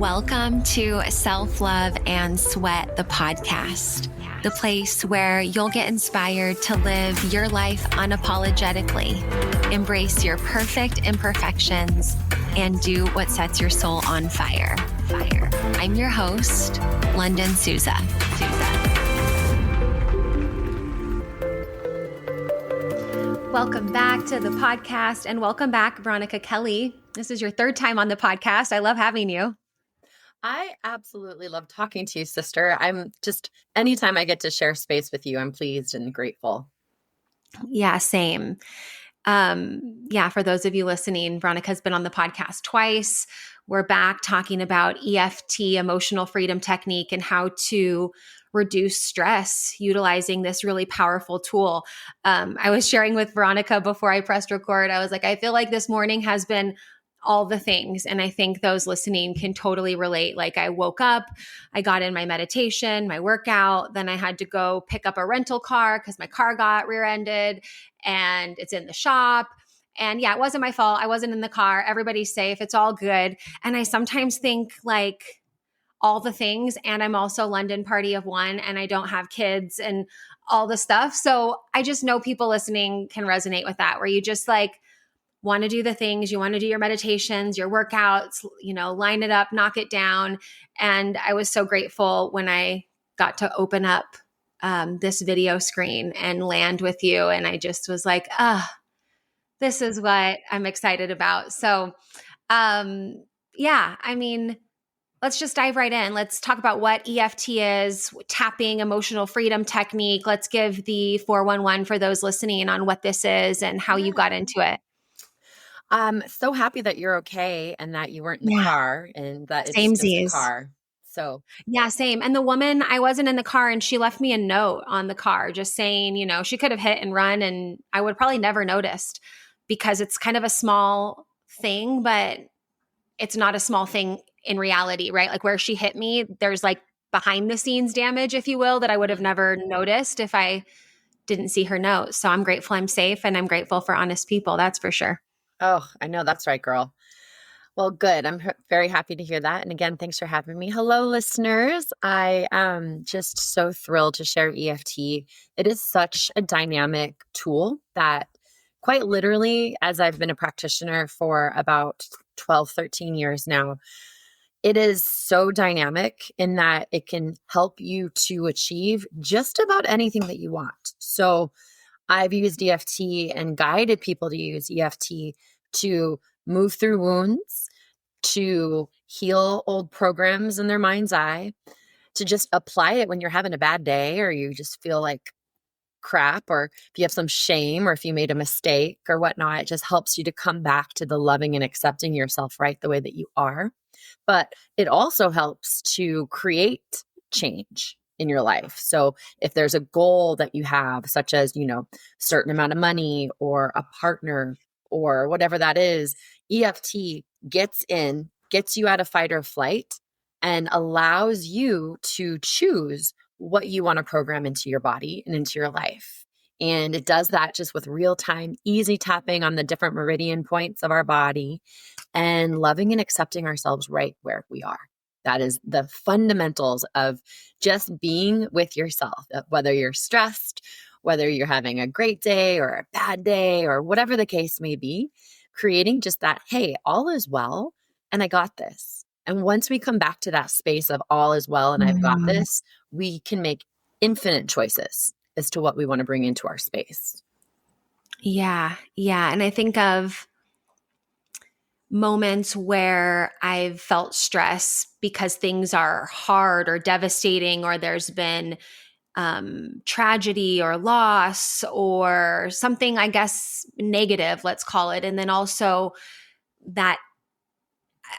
Welcome to Self Love and Sweat, the podcast, the place where you'll get inspired to live your life unapologetically, embrace your perfect imperfections, and do what sets your soul on fire. I'm your host, London Souza. Welcome back to the podcast, and welcome back, Veronica Kelly. This is your third time on the podcast. I love having you. I absolutely love talking to you, sister. Anytime I get to share space with you, I'm pleased and grateful. Yeah, same. For those of you listening, Veronica's been on the podcast twice. We're back talking about EFT, emotional freedom technique, and how to reduce stress utilizing this really powerful tool. I was sharing with Veronica before I pressed record. I was like, I feel like this morning has been all the things. And I think those listening can totally relate. Like, I woke up, I got in my meditation, my workout, then I had to go pick up a rental car because my car got rear-ended and it's in the shop. And yeah, it wasn't my fault. I wasn't in the car. Everybody's safe. It's all good. And I sometimes think like all the things, and I'm also London party of one, and I don't have kids and all the stuff. So I just know people listening can resonate with that, where you just like want to do the things, you want to do your meditations, your workouts, line it up, knock it down. And I was so grateful when I got to open up this video screen and land with you. And I just was like, this is what I'm excited about. So, let's just dive right in. Let's talk about what EFT is, tapping, emotional freedom technique. Let's give the 411 for those listening on what this is and how you got into it. I'm so happy that you're okay and that you weren't in the car and that it's just a car. So yeah, same. And the woman, I wasn't in the car and she left me a note on the car just saying, she could have hit and run and I would probably never noticed because it's kind of a small thing, but it's not a small thing in reality, right? Like where she hit me, there's like behind the scenes damage, if you will, that I would have never noticed if I didn't see her note. So I'm grateful I'm safe and I'm grateful for honest people. That's for sure. Oh, I know. That's right, girl. Well, good. I'm very happy to hear that. And again, thanks for having me. Hello, listeners. I am just so thrilled to share EFT. It is such a dynamic tool that quite literally, as I've been a practitioner for about 12, 13 years now, it is so dynamic in that it can help you to achieve just about anything that you want. So I've used EFT and guided people to use EFT to move through wounds, to heal old programs in their mind's eye, to just apply it when you're having a bad day or you just feel like crap, or if you have some shame or if you made a mistake or whatnot. It just helps you to come back to the loving and accepting yourself right the way that you are. But it also helps to create change in your life. So if there's a goal that you have, such as, certain amount of money or a partner or whatever that is, EFT gets you out of fight or flight and allows you to choose what you want to program into your body and into your life. And it does that just with real-time, easy tapping on the different meridian points of our body and loving and accepting ourselves right where we are. That is the fundamentals of just being with yourself, whether you're stressed, whether you're having a great day or a bad day or whatever the case may be, creating just that, hey, all is well and I got this. And once we come back to that space of all is well and I've got this, we can make infinite choices as to what we want to bring into our space. Yeah. And I think of moments where I've felt stress because things are hard or devastating, or there's been tragedy or loss or something, I guess, negative, let's call it. And then also that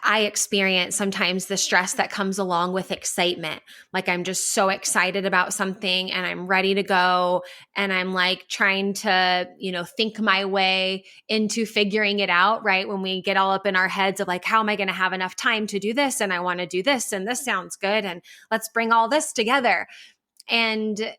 I experience sometimes the stress that comes along with excitement. Like I'm just so excited about something and I'm ready to go. And I'm like trying to, think my way into figuring it out, right? When we get all up in our heads of like, how am I going to have enough time to do this? And I want to do this and this sounds good. And let's bring all this together. And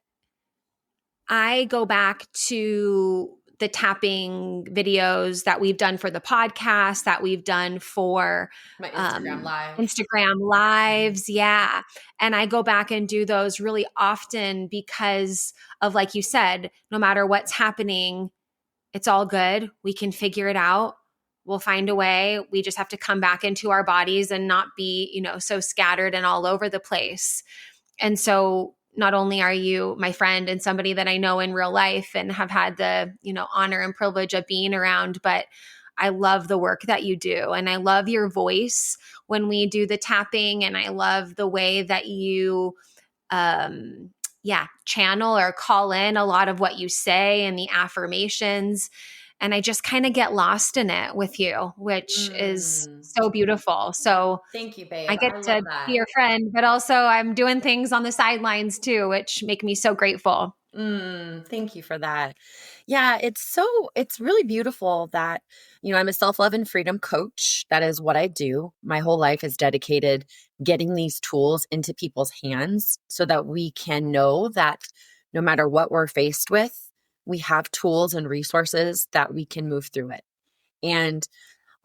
I go back to the tapping videos that we've done for the podcast, that we've done for My Instagram live. Instagram lives. Yeah. And I go back and do those really often because of, like you said, no matter what's happening, it's all good. We can figure it out. We'll find a way. We just have to come back into our bodies and not be, so scattered and all over the place. And so not only are you my friend and somebody that I know in real life and have had the, honor and privilege of being around, but I love the work that you do. And I love your voice when we do the tapping. And I love the way that you, channel or call in a lot of what you say and the affirmations. And I just kind of get lost in it with you, which is so beautiful. So Thank you, babe. I get I to love that. be your friend, but also I'm doing things on the sidelines too, which make me so grateful. Thank you for that. Yeah, it's really beautiful that, I'm a self-love and freedom coach. That is what I do. My whole life is dedicated getting these tools into people's hands so that we can know that no matter what we're faced with, we have tools and resources that we can move through it. And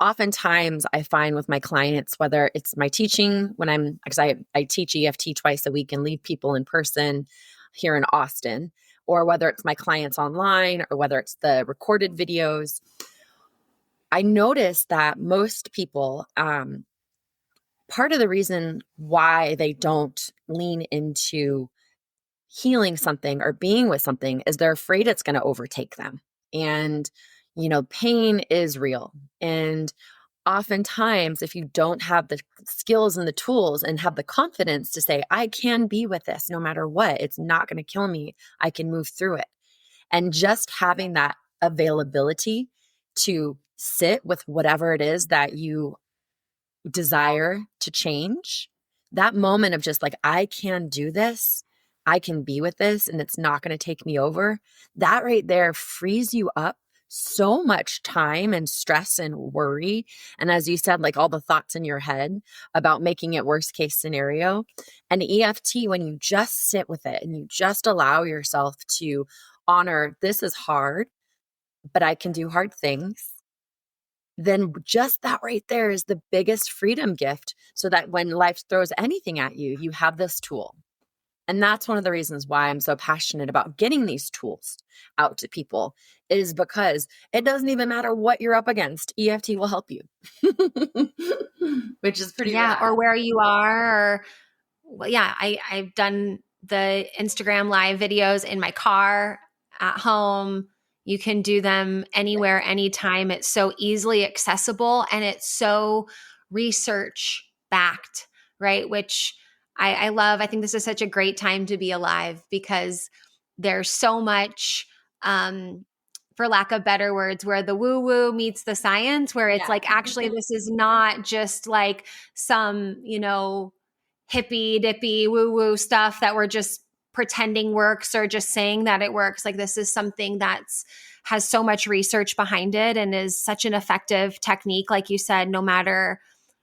oftentimes I find with my clients, whether it's my teaching because I teach EFT twice a week and lead people in person here in Austin, or whether it's my clients online or whether it's the recorded videos, I notice that most people, part of the reason why they don't lean into healing something or being with something is they're afraid it's going to overtake them. And, pain is real. And oftentimes, if you don't have the skills and the tools and have the confidence to say, I can be with this no matter what, it's not going to kill me, I can move through it. And just having that availability to sit with whatever it is that you desire to change, that moment of just like, I can do this, I can be with this, and it's not going to take me over, that right there frees you up so much time and stress and worry. And as you said, like all the thoughts in your head about making it worst case scenario. And EFT, when you just sit with it and you just allow yourself to honor, this is hard, but I can do hard things, then just that right there is the biggest freedom gift, so that when life throws anything at you, you have this tool. And that's one of the reasons why I'm so passionate about getting these tools out to people, is because it doesn't even matter what you're up against. EFT will help you, which is pretty rad. Or where you are, or I've done the Instagram live videos in my car, at home. You can do them anywhere, anytime. It's so easily accessible and it's so research backed, right? Which I love. I think this is such a great time to be alive because there's so much, for lack of better words, where the woo woo meets the science, where it's like, actually, this is not just like some, hippy dippy woo woo stuff that we're just pretending works or just saying that it works. Like, this is something that's has so much research behind it and is such an effective technique, like you said, no matter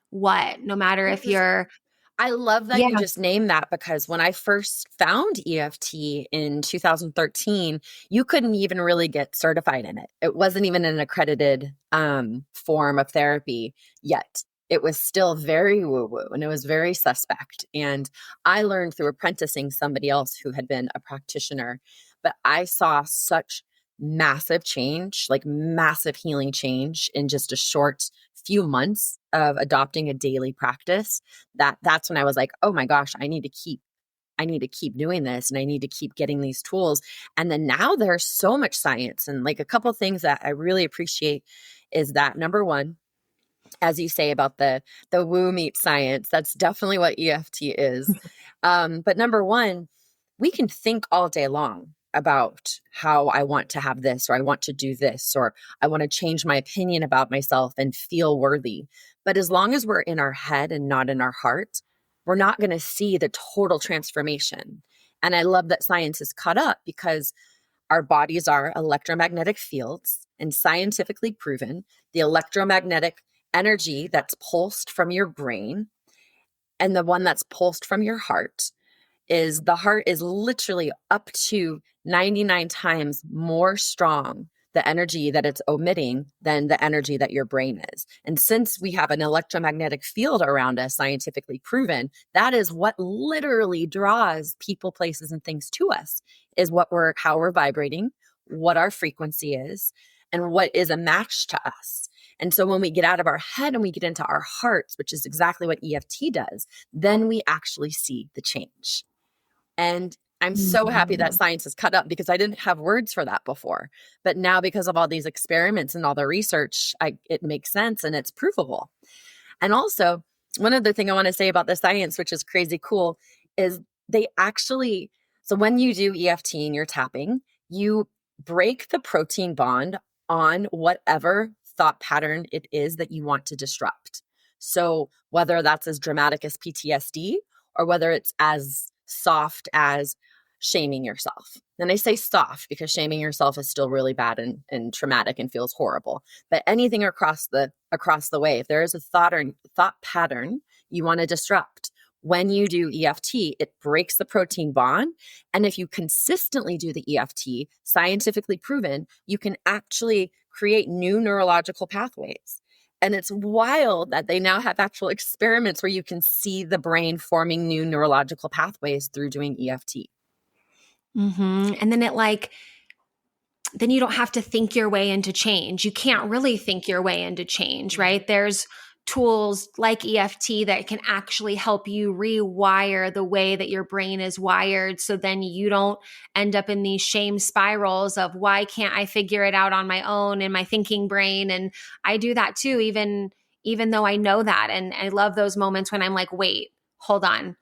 what, no matter if you're I love that you just named that, because when I first found EFT in 2013, you couldn't even really get certified in it. It wasn't even an accredited form of therapy yet. It was still very woo-woo and it was very suspect. And I learned through apprenticing somebody else who had been a practitioner, but I saw such massive change, like massive healing change in just a short few months of adopting a daily practice, that's when I was like, oh my gosh, I need to keep doing this, and I need to keep getting these tools. And then now there's so much science, and like a couple of things that I really appreciate is that, number one, as you say about the woo meet science, that's definitely what EFT is. But number one, we can think all day long about how I want to have this, or I want to do this, or I want to change my opinion about myself and feel worthy. But as long as we're in our head and not in our heart, we're not going to see the total transformation. And I love that science is caught up, because our bodies are electromagnetic fields, and scientifically proven, the electromagnetic energy that's pulsed from your brain and the one that's pulsed from your heart, the heart is literally up to 99 times more strong the energy that it's omitting than the energy that your brain is. And since we have an electromagnetic field around us, scientifically proven, that is what literally draws people, places, and things to us, is how we're vibrating, what our frequency is, and what is a match to us. And so when we get out of our head and we get into our hearts, which is exactly what EFT does, then we actually see the change. And I'm so happy that science has caught up, because I didn't have words for that before. But now, because of all these experiments and all the research, it makes sense and it's provable. And also, one other thing I want to say about the science, which is crazy cool, is so when you do EFT and you're tapping, you break the protein bond on whatever thought pattern it is that you want to disrupt. So whether that's as dramatic as PTSD, or whether it's as soft as shaming yourself. And I say soft because shaming yourself is still really bad and traumatic and feels horrible. But anything across the way, if there is a thought pattern you want to disrupt, when you do EFT, it breaks the protein bond. And if you consistently do the EFT, scientifically proven, you can actually create new neurological pathways. And it's wild that they now have actual experiments where you can see the brain forming new neurological pathways through doing EFT. And then then you don't have to think your way into change. You can't really think your way into change, right? There's tools like EFT that can actually help you rewire the way that your brain is wired. So then you don't end up in these shame spirals of, why can't I figure it out on my own in my thinking brain? And I do that too, even though I know that. And I love those moments when I'm like, wait, hold on.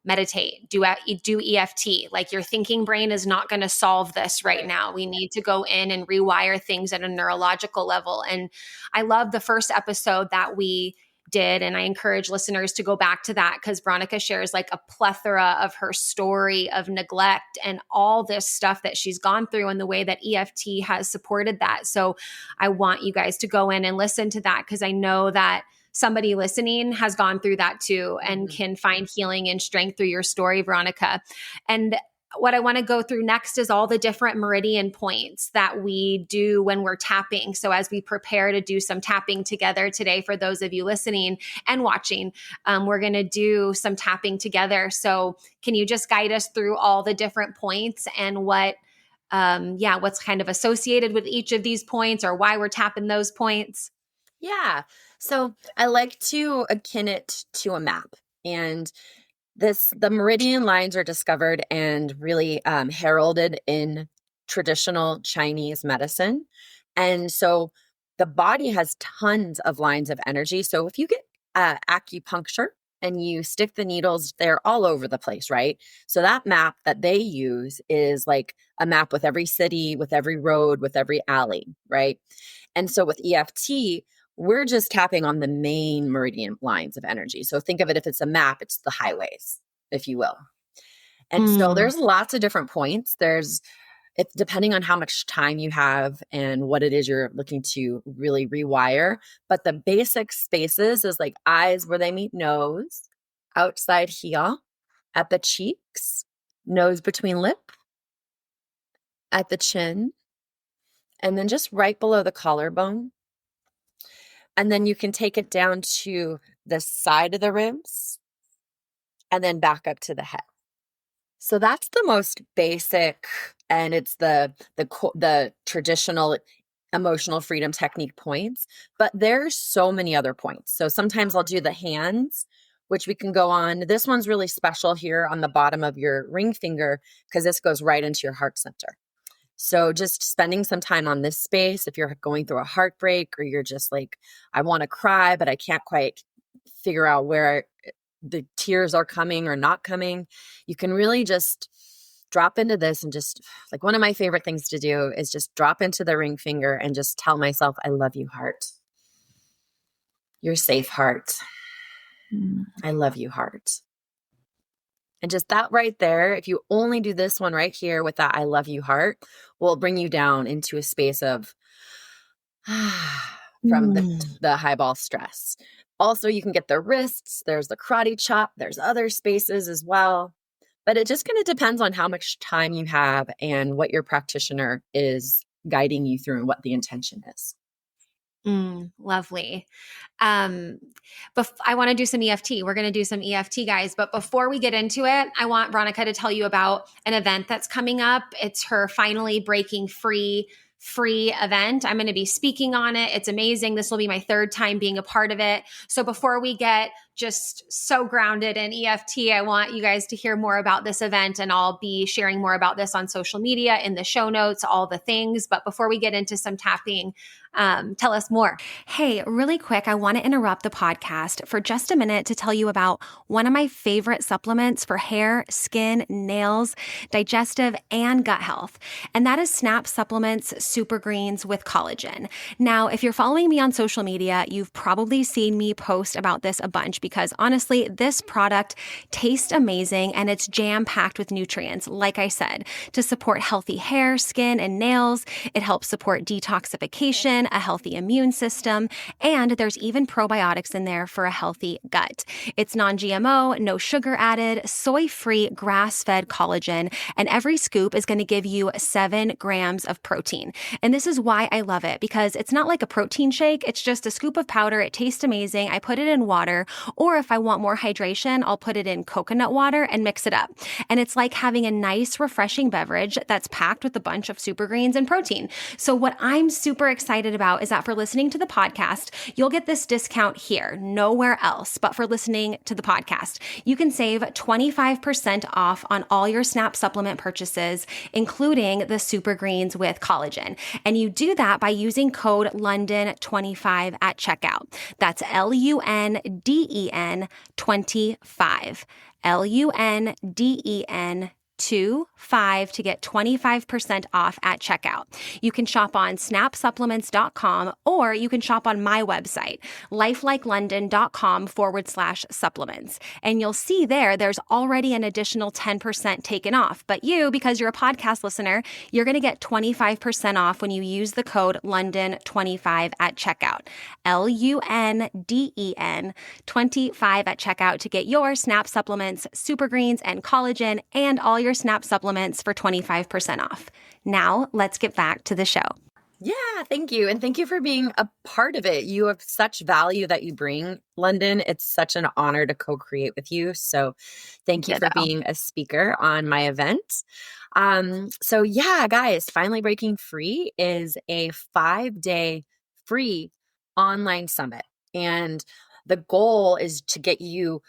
Meditate, do EFT. Like, your thinking brain is not going to solve this right now. We need to go in and rewire things at a neurological level. And I love the first episode that we did. And I encourage listeners to go back to that, because Veronica shares like a plethora of her story of neglect and all this stuff that she's gone through, and the way that EFT has supported that. So I want you guys to go in and listen to that, because I know that somebody listening has gone through that too, and can find healing and strength through your story, Veronica. And what I want to go through next is all the different meridian points that we do when we're tapping. So as we prepare to do some tapping together today, for those of you listening and watching, we're going to do some tapping together. So can you just guide us through all the different points and what's kind of associated with each of these points, or why we're tapping those points? Yeah. So I like to akin it to a map. And the meridian lines are discovered and really heralded in traditional Chinese medicine. And so the body has tons of lines of energy. So if you get acupuncture and you stick the needles, they're all over the place, right? So that map that they use is like a map with every city, with every road, with every alley, right? And so with EFT, we're just tapping on the main meridian lines of energy. So think of it, if it's a map, it's the highways, if you will. And so there's lots of different points. It's depending on how much time you have and what it is you're looking to really rewire. But the basic spaces is like eyes where they meet nose, outside here, at the cheeks, nose between lip, at the chin, and then just right below the collarbone. And then you can take it down to the side of the ribs and then back up to the head. So that's the most basic, and it's the traditional emotional freedom technique points. But there's so many other points. So sometimes I'll do the hands, which we can go on. This one's really special here on the bottom of your ring finger, because this goes right into your heart center. So just spending some time on this space, if you're going through a heartbreak, or you're just like, I want to cry, but I can't quite figure out where the tears are coming or not coming, you can really just drop into this. And just like, one of my favorite things to do is just drop into the ring finger and just tell myself, I love you, heart. You're safe, heart. I love you, heart. And just that right there, if you only do this one right here with that I love you heart, will bring you down into a space of from the highball stress. Also, you can get the wrists. There's the karate chop. There's other spaces as well. But it just kind of depends on how much time you have and what your practitioner is guiding you through and what the intention is. Lovely. I want to do some EFT. We're going to do some EFT, guys. But before we get into it, I want Veronica to tell you about an event that's coming up. It's her Finally Breaking free event. I'm going to be speaking on it. It's amazing. This will be my third time being a part of it. So before we get just so grounded in EFT, I want you guys to hear more about this event, and I'll be sharing more about this on social media, in the show notes, all the things. But before we get into some tapping, tell us more. Hey, really quick, I want to interrupt the podcast for just a minute to tell you about one of my favorite supplements for hair, skin, nails, digestive, and gut health. And that is Snap Supplements Super Greens with collagen. Now, if you're following me on social media, you've probably seen me post about this a bunch, because honestly, this product tastes amazing and it's jam-packed with nutrients, like I said, to support healthy hair, skin, and nails. It helps support detoxification, a healthy immune system, and there's even probiotics in there for a healthy gut. It's non-GMO, no sugar added, soy-free, grass-fed collagen, and every scoop is going to give you 7 grams of protein. And this is why I love it, because it's not like a protein shake. It's just a scoop of powder. It tastes amazing. I put it in water, or if I want more hydration, I'll put it in coconut water and mix it up. And it's like having a nice, refreshing beverage that's packed with a bunch of super greens and protein. So what I'm super excited about is that for listening to the podcast, you'll get this discount here, nowhere else, but for listening to the podcast. You can save 25% off on all your Snap supplement purchases, including the super greens with collagen. And you do that by using code LONDON25 at checkout. That's LUNDEN 25. LUNDEN 25 to get 25% off at checkout. You can shop on snapsupplements.com, or you can shop on my website, lifelikelondon.com/supplements. And you'll see there's already an additional 10% taken off. But you, because you're a podcast listener, you're going to get 25% off when you use the code LONDON25 at checkout. LUNDEN 25 at checkout to get your Snap supplements, super greens, and collagen, and all your Snap supplements for 25% off. Now, let's get back to the show. Yeah, thank you. And thank you for being a part of it. You have such value that you bring, London. It's such an honor to co-create with you. So thank you for being a speaker on my event. So yeah, guys, Finally Breaking Free is a 5-day free online summit. And the goal is to get you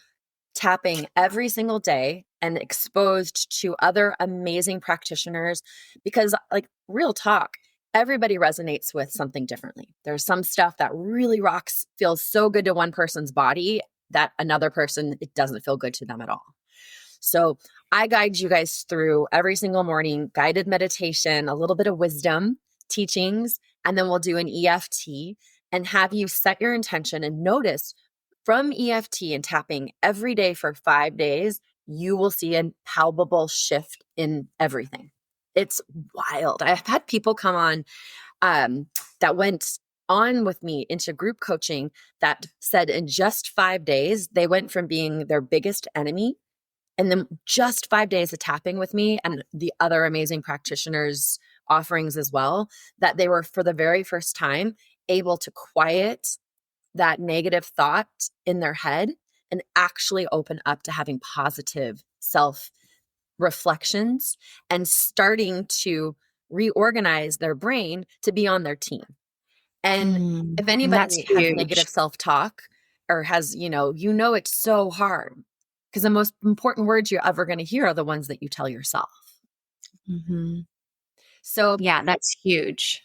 tapping every single day and exposed to other amazing practitioners, because like, real talk, everybody resonates with something differently. There's some stuff that really rocks, feels so good to one person's body that another person, it doesn't feel good to them at all. So I guide you guys through every single morning, guided meditation, a little bit of wisdom, teachings, and then we'll do an EFT and have you set your intention and notice from EFT and tapping every day for 5 days, you will see a palpable shift in everything. It's wild. I've had people come on that went on with me into group coaching that said in just 5 days, they went from being their biggest enemy, and then just 5 days of tapping with me and the other amazing practitioners' offerings as well, that they were for the very first time able to quiet that negative thought in their head and actually open up to having positive self reflections and starting to reorganize their brain to be on their team. And if anybody has negative self-talk or has, it's so hard, because the most important words you're ever going to hear are the ones that you tell yourself. Mm-hmm. So yeah, that's huge.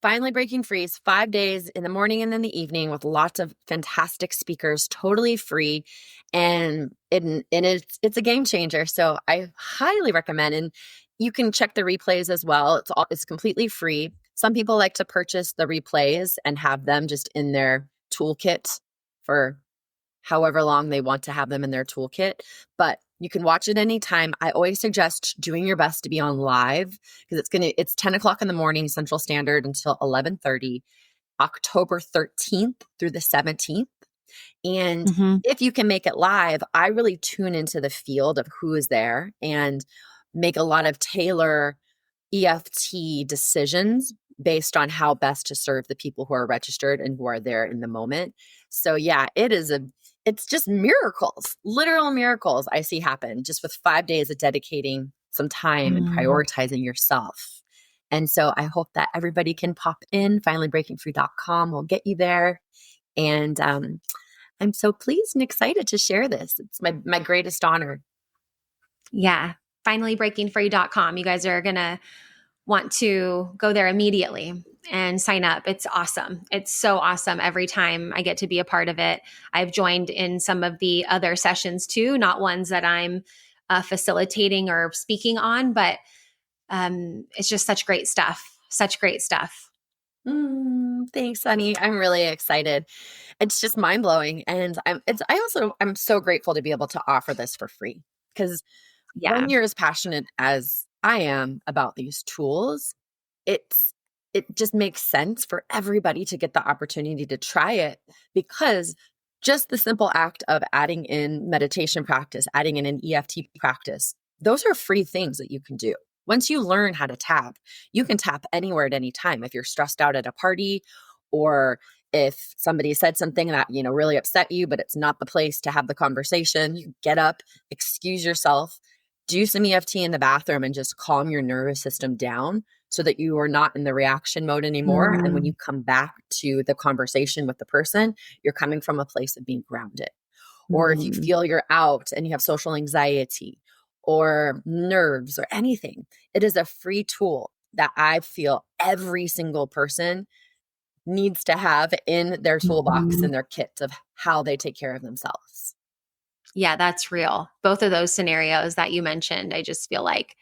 Finally Breaking Free is 5 days in the morning and in the evening with lots of fantastic speakers, totally free. And it's a game changer. So I highly recommend, and you can check the replays as well. It's completely free. Some people like to purchase the replays and have them just in their toolkit for however long they want to have them in their toolkit, but you can watch it anytime. I always suggest doing your best to be on live, because it's 10 o'clock in the morning Central Standard until 11:30, October 13th through the 17th. And if you can make it live, I really tune into the field of who is there and make a lot of tailor EFT decisions based on how best to serve the people who are registered and who are there in the moment. So yeah, it's just miracles, literal miracles I see happen just with 5 days of dedicating some time and prioritizing yourself. And so I hope that everybody can pop in. Finallybreakingfree.com will get you there. And I'm so pleased and excited to share this. It's my greatest honor. Yeah. Finallybreakingfree.com. You guys are going to want to go there immediately and sign up. It's awesome. It's so awesome every time I get to be a part of it. I've joined in some of the other sessions too, not ones that I'm facilitating or speaking on, but it's just such great stuff. Such great stuff. Thanks, honey. I'm really excited. It's just mind blowing. And I'm so grateful to be able to offer this for free, because when you're as passionate as I am about these tools, it just makes sense for everybody to get the opportunity to try it, because just the simple act of adding in meditation practice, adding in an EFT practice, those are free things that you can do. Once you learn how to tap, you can tap anywhere at any time. If you're stressed out at a party, or if somebody said something that, really upset you, but it's not the place to have the conversation, you get up, excuse yourself, do some EFT in the bathroom, and just calm your nervous system down so that you are not in the reaction mode anymore. And when you come back to the conversation with the person, you're coming from a place of being grounded. Or if you feel you're out and you have social anxiety or nerves or anything, it is a free tool that I feel every single person needs to have in their toolbox, in their kit of how they take care of themselves. Yeah, that's real. Both of those scenarios that you mentioned, I just feel like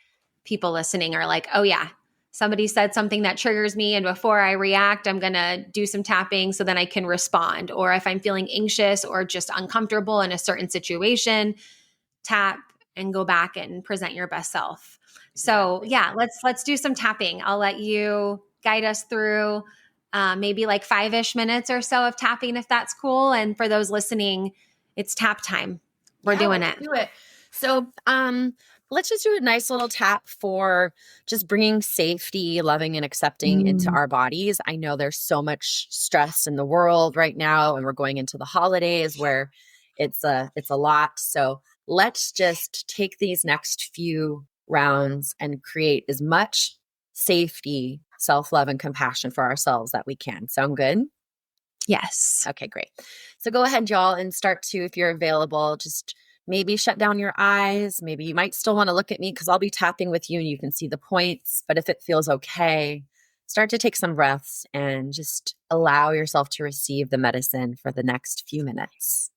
people listening are like, oh yeah, somebody said something that triggers me, and before I react, I'm going to do some tapping so then I can respond. Or if I'm feeling anxious or just uncomfortable in a certain situation, tap and go back and present your best self. So yeah, let's do some tapping. I'll let you guide us through maybe like 5-ish minutes or so of tapping, if that's cool. And for those listening, it's tap time. We're doing it. Do it. So, let's just do a nice little tap for just bringing safety, loving, and accepting into our bodies. I know there's so much stress in the world right now, and we're going into the holidays where it's a lot. So let's just take these next few rounds and create as much safety, self-love, and compassion for ourselves that we can. Sound good? Yes. Okay, great. So go ahead, y'all, and start to, if you're available, just maybe shut down your eyes. Maybe you might still want to look at me because I'll be tapping with you and you can see the points. But if it feels okay, start to take some breaths and just allow yourself to receive the medicine for the next few minutes.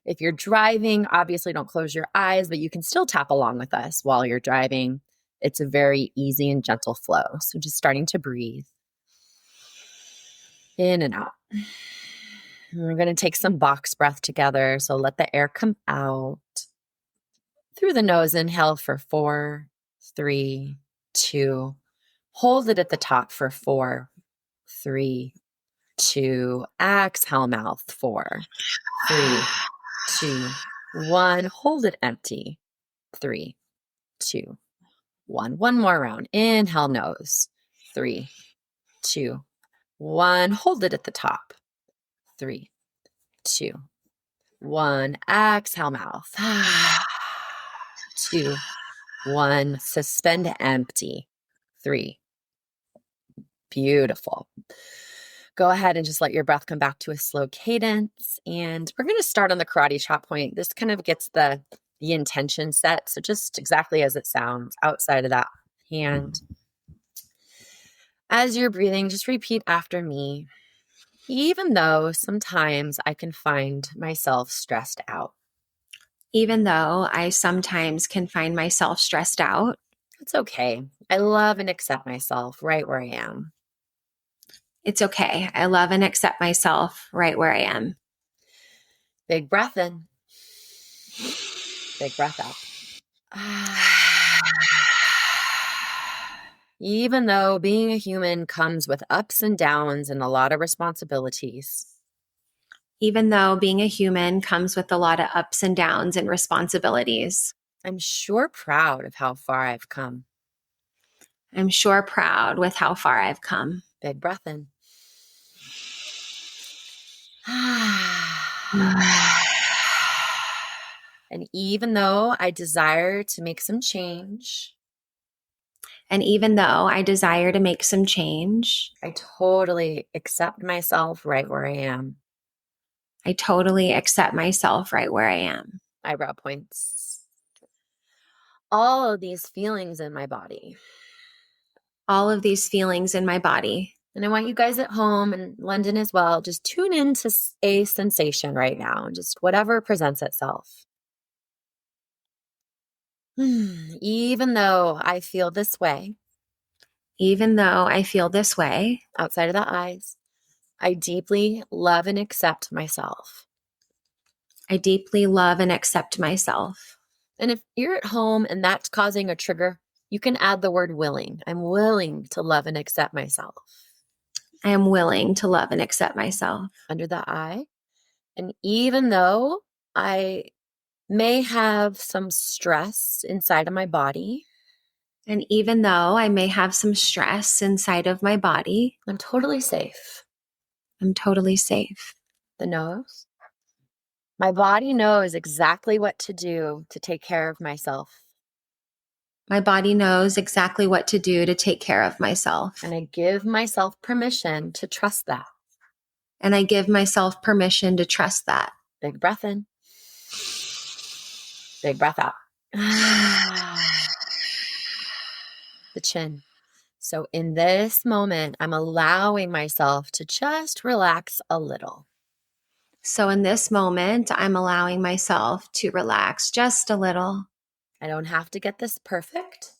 If you're driving, obviously don't close your eyes, but you can still tap along with us while you're driving. It's a very easy and gentle flow. So just starting to breathe in and out. We're going to take some box breath together. So let the air come out through the nose. Inhale for 4, 3, 2. Hold it at the top for 4, 3, 2. Exhale, mouth. 4, 3, 2, 1. Hold it empty. 3, 2, 1. One more round. Inhale, nose. 3, 2, 1. Hold it at the top. 3, 2, 1. Exhale, mouth. 2, 1. Suspend empty. 3. Beautiful. Go ahead and just let your breath come back to a slow cadence. And we're going to start on the karate chop point. This kind of gets the intention set. So just exactly as it sounds, outside of that hand. As you're breathing, just repeat after me. Even though sometimes I can find myself stressed out. Even though I sometimes can find myself stressed out. It's okay. I love and accept myself right where I am. It's okay. I love and accept myself right where I am. Big breath in. Big breath out. Even though being a human comes with ups and downs and a lot of responsibilities. Even though being a human comes with a lot of ups and downs and responsibilities. I'm sure proud of how far I've come. I'm sure proud with how far I've come. Big breath in. And even though I desire to make some change, And even though I desire to make some change, I totally accept myself right where I am. I totally accept myself right where I am. Eyebrow points. All of these feelings in my body. All of these feelings in my body. And I want you guys at home and London as well, just tune into a sensation right now, just whatever presents itself. Even though I feel this way, even though I feel this way, outside of the eyes, I deeply love and accept myself. I deeply love and accept myself. And if you're at home and that's causing a trigger, you can add the word willing. I'm willing to love and accept myself. I am willing to love and accept myself. Under the eye. And even though I may have some stress inside of my body, and even though I may have some stress inside of my body, I'm totally safe. I'm totally safe. The nose. My body knows exactly what to do to take care of myself. My body knows exactly what to do to take care of myself. And I give myself permission to trust that. And I give myself permission to trust that. Big breath in. Big breath out. The chin. So in this moment, I'm allowing myself to just relax a little. So in this moment, I'm allowing myself to relax just a little. I don't have to get this perfect.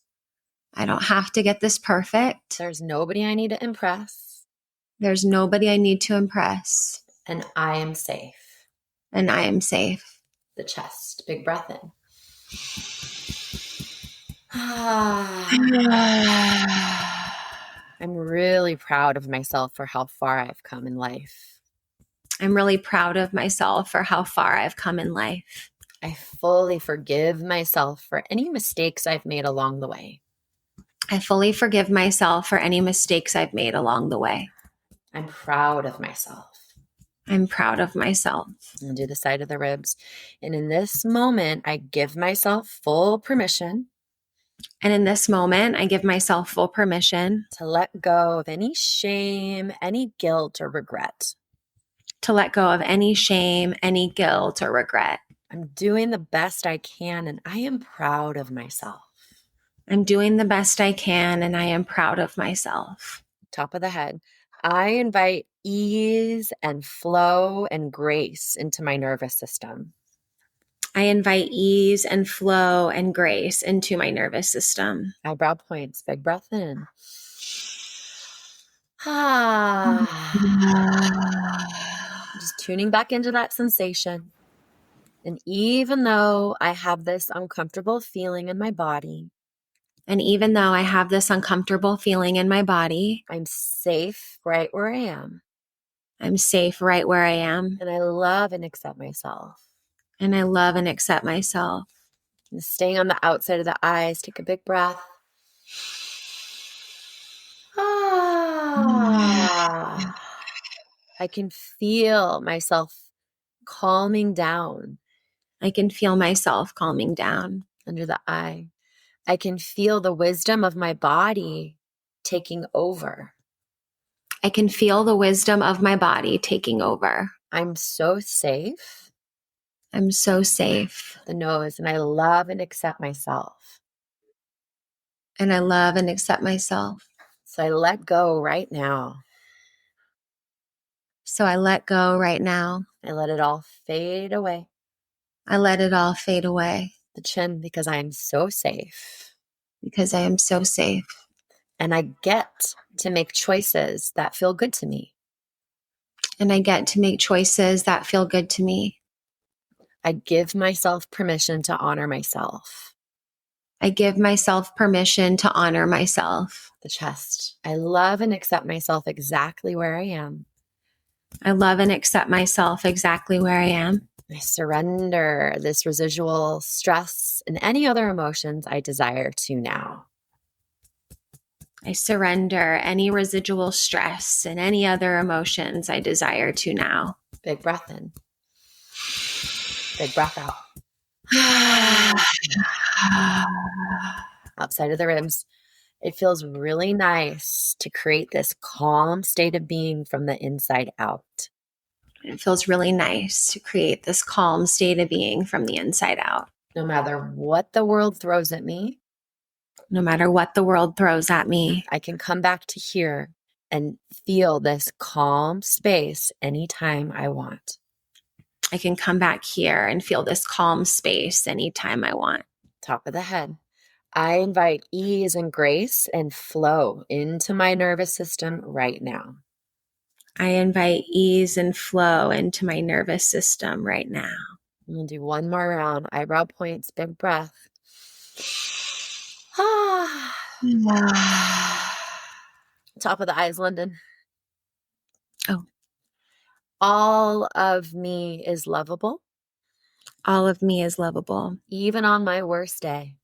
I don't have to get this perfect. There's nobody I need to impress. There's nobody I need to impress. And I am safe. And I am safe. The chest. Big breath in. I'm really proud of myself for how far I've come in life. I'm really proud of myself for how far I've come in life. I fully forgive myself for any mistakes I've made along the way. I fully forgive myself for any mistakes I've made along the way. I'm proud of myself. I'm proud of myself. And do the side of the ribs. And in this moment, I give myself full permission. And in this moment, I give myself full permission to let go of any shame, any guilt, or regret. To let go of any shame, any guilt, or regret. I'm doing the best I can, and I am proud of myself. I'm doing the best I can, and I am proud of myself. Top of the head. I invite ease and flow and grace into my nervous system. I invite ease and flow and grace into my nervous system. Eyebrow points. Big breath in. Just tuning back into that sensation. And even though I have this uncomfortable feeling in my body, I'm safe right where I am. I'm safe right where I am. And I love and accept myself. And I love and accept myself. And staying on the outside of the eyes, take a big breath. I can feel myself calming down. I can feel myself calming down. Under the eye. I can feel the wisdom of my body taking over. I can feel the wisdom of my body taking over. I'm so safe. I'm so safe. The nose. And I love and accept myself. And I love and accept myself. So I let go right now. So I let go right now. I let it all fade away. I let it all fade away. The chin, because I am so safe. Because I am so safe. And I get to make choices that feel good to me. And I get to make choices that feel good to me. I give myself permission to honor myself. I give myself permission to honor myself. The chest. I love and accept myself exactly where I am. I love and accept myself exactly where I am. I surrender this residual stress and any other emotions I desire to now. I surrender any residual stress and any other emotions I desire to now. Big breath in. Big breath out. Outside of the ribs. It feels really nice to create this calm state of being from the inside out. It feels really nice to create this calm state of being from the inside out. No matter what the world throws at me, no matter what the world throws at me, I can come back to here and feel this calm space anytime I want. I can come back here and feel this calm space anytime I want. Top of the head. I invite ease and grace and flow into my nervous system right now. I invite ease and flow into my nervous system right now. We'll do one more round. Eyebrow points, big breath. Top of the eyes, Lyndon. Oh. All of me is lovable. All of me is lovable. Even on my worst day.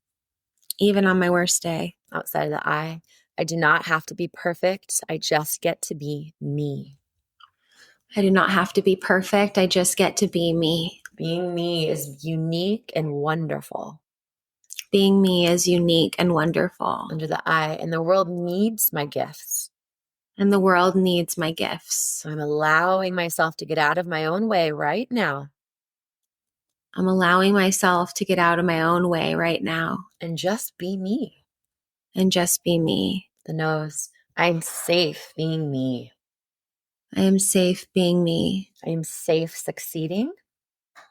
Even on my worst day. Outside of the eye. I do not have to be perfect. I just get to be me. I do not have to be perfect. I just get to be me. Being me is unique and wonderful. Being me is unique and wonderful. Under the eye. And the world needs my gifts. And the world needs my gifts. So I'm allowing myself to get out of my own way right now. I'm allowing myself to get out of my own way right now. And just be me. And just be me. The nose. I'm safe being me. I am safe being me. I am safe succeeding.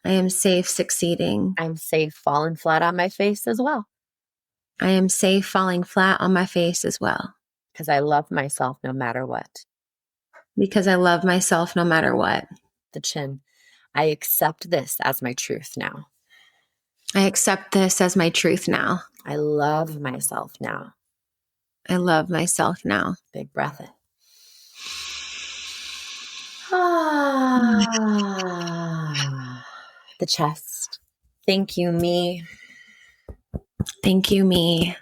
I am safe succeeding. I'm safe falling flat on my face as well. I am safe falling flat on my face as well. Because I love myself no matter what. Because I love myself no matter what. The chin. I accept this as my truth now. I accept this as my truth now. I love myself now. I love myself now. Big breath in. The chest. Thank you, me. Thank you, me.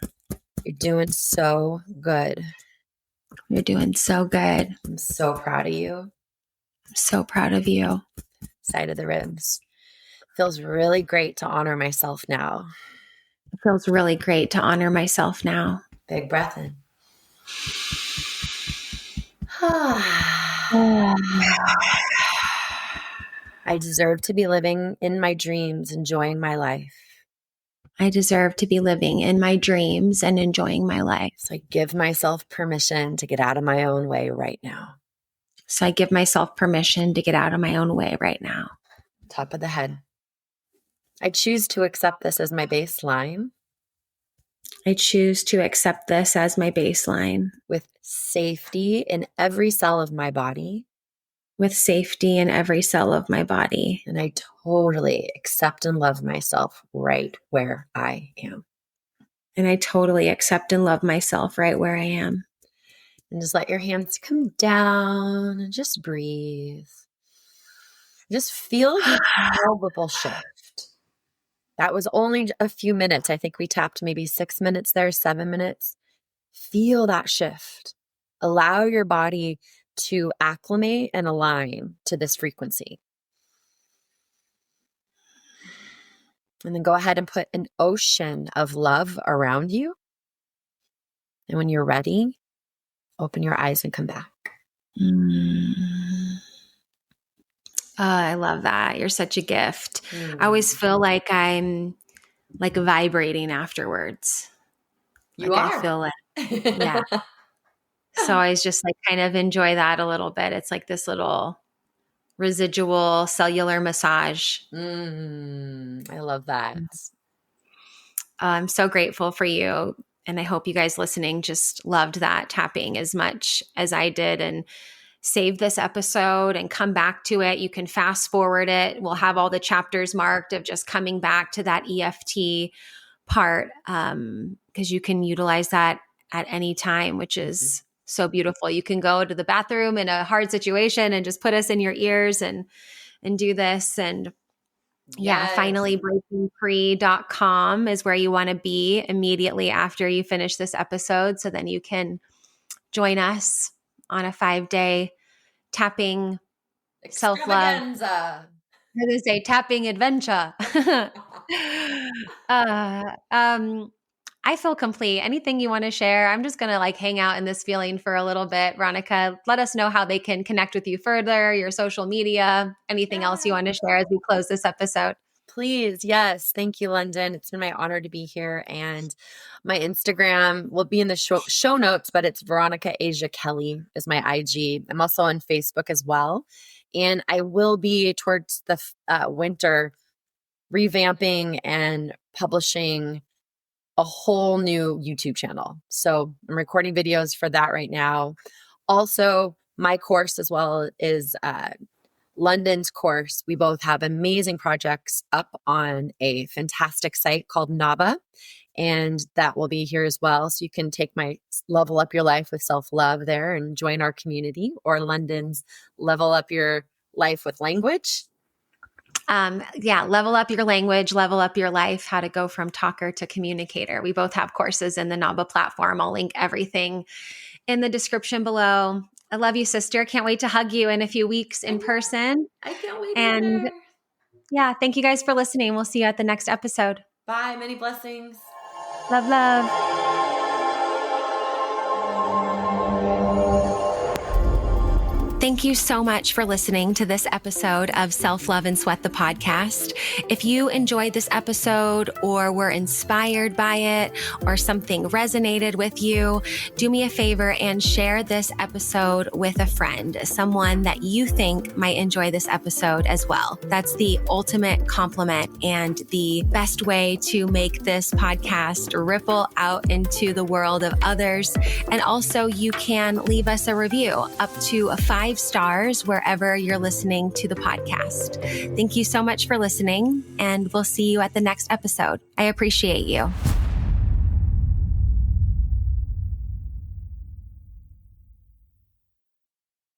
You're doing so good. You're doing so good. I'm so proud of you. I'm so proud of you. Side of the ribs. Feels really great to honor myself now. It feels really great to honor myself now. Big breath in. I deserve to be living in my dreams, enjoying my life. I deserve to be living in my dreams and enjoying my life. So I give myself permission to get out of my own way right now. So I give myself permission to get out of my own way right now. Top of the head. I choose to accept this as my baseline. I choose to accept this as my baseline. With safety in every cell of my body. With safety in every cell of my body. And I totally accept and love myself right where I am. And I totally accept and love myself right where I am. And just let your hands come down and just breathe. Just feel the palpable shift. That was only a few minutes. I think we tapped maybe 6 minutes there, 7 minutes. Feel that shift. Allow your body to acclimate and align to this frequency. And then go ahead and put an ocean of love around you. And when you're ready, open your eyes and come back. I love that. You're such a gift. I always feel like I'm like vibrating afterwards. You like are. I feel like, yeah. So I just like kind of enjoy that a little bit. It's like this little residual cellular massage. I love that. I'm so grateful for you. And I hope you guys listening just loved that tapping as much as I did, and save this episode and come back to it. You can fast forward it. We'll have all the chapters marked of just coming back to that EFT part, because you can utilize that at any time, which is so beautiful. You can go to the bathroom in a hard situation and just put us in your ears and do this. And yeah, finally breakingfree.com is where you want to be immediately after you finish this episode. So then you can join us on a 5-day tapping self-love. Extravaganza. I was going to say tapping adventure. I feel complete. Anything you want to share? I'm just going to like hang out in this feeling for a little bit. Veronica, let us know how they can connect with you further, your social media, anything else you want to share as we close this episode. Please. Yes. Thank you, London. It's been my honor to be here. And my Instagram will be in the show notes, but it's Veronica Asia Kelly is my IG. I'm also on Facebook as well. And I will be towards the winter revamping and publishing a whole new YouTube channel. So I'm recording videos for that right now. Also, my course as well is London's course. We both have amazing projects up on a fantastic site called Naba, and that will be here as well. So you can take my Level Up Your Life with Self-Love there and join our community, or London's Level Up Your Life with Language. Level up your language, level up your life, how to go from talker to communicator. We both have courses in the Naba platform. I'll link everything in the description below. I love you, sister. Can't wait to hug you in a few weeks in person. I can't wait. And either. Yeah, thank you guys for listening. We'll see you at the next episode. Bye. Many blessings. Love, love. Thank you so much for listening to this episode of Self-Love and Sweat the podcast. If you enjoyed this episode or were inspired by it or something resonated with you, do me a favor and share this episode with a friend, someone that you think might enjoy this episode as well. That's the ultimate compliment and the best way to make this podcast ripple out into the world of others. And also you can leave us a review up to 5 stars wherever you're listening to the podcast. Thank you so much for listening, and we'll see you at the next episode. I appreciate you.